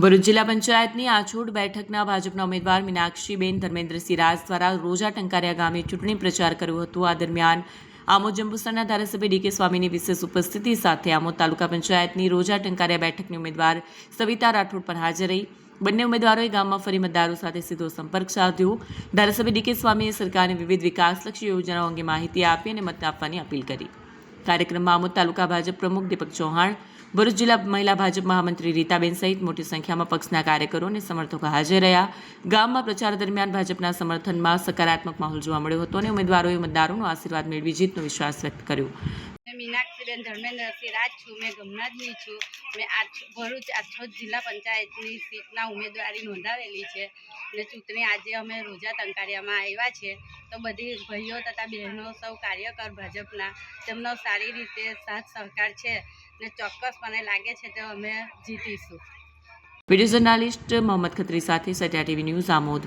ભરૂચ જિલ્લા પંચાયતની આછોડ બેઠકના ભાજપના ઉમેદવાર મીનાક્ષીબેન ધર્મેન્દ્રસિંહ રાજ દ્વારા રોજા ટંકારિયા ગામે ચૂંટણી પ્રચાર કર્યો હતો। આ દરમિયાન આમોદ જંબુસરના ધારાસભ્ય ડીકે સ્વામીની વિશેષ ઉપસ્થિતિ સાથે આમોદ તાલુકા પંચાયતની રોજા ટંકારિયા બેઠકની ઉમેદવાર સવિતા રાઠોડ પણ હાજર રહી। બંને ઉમેદવારોએ ગામમાં ફરી મતદારો સાથે સીધો સંપર્ક સાધ્યો। ધારાસભ્ય ડીકે સ્વામીએ સરકારની વિવિધ વિકાસલક્ષી યોજનાઓ અંગે માહિતી આપી અને મત આપવાની અપીલ કરી। કાર્યક્રમમાં આમોદ તાલુકા ભાજપ પ્રમુખ દીપક ચૌહાણ, ભરૂચ જિલ્લા મહિલા ભાજપ મહામંત્રી રીતાબેન સહિત મોટી સંખ્યામાં પક્ષના કાર્યકરો અને સમર્થકો હાજર રહ્યા। ગામમાં પ્રચાર દરમિયાન ભાજપના સમર્થનમાં સકારાત્મક માહોલ જોવા મળ્યો હતો અને ઉમેદવારોએ મતદારોનો આશીર્વાદ મેળવી જીતનો વિશ્વાસ વ્યક્ત કર્યો। મીનાક્ષીબેન ધર્મેન્દ્રસિંહ રાજ છું। मैं ગમનાજની છું। મેં ભરૂચ આછોદ જિલ્લા પંચાયતની સીટના ઉમેદવારી નોંધાવેલી છે અને ચૂંટણી આજે અમે રોજા ટંકારિયામાં આવ્યા છે। તો બધી ભાઈઓ તથા બહેનો સૌ કાર્યકર ભાજપના તેમનો સારી રીતે સાથ સહકાર છે અને ચોક્કસ મને લાગે છે કે અમે જીતીશું। વિડીયો જર્નાલિસ્ટ મોહમ્મદ ખત્રી સાથે સત્યા ટીવી ન્યૂઝ આમોદ।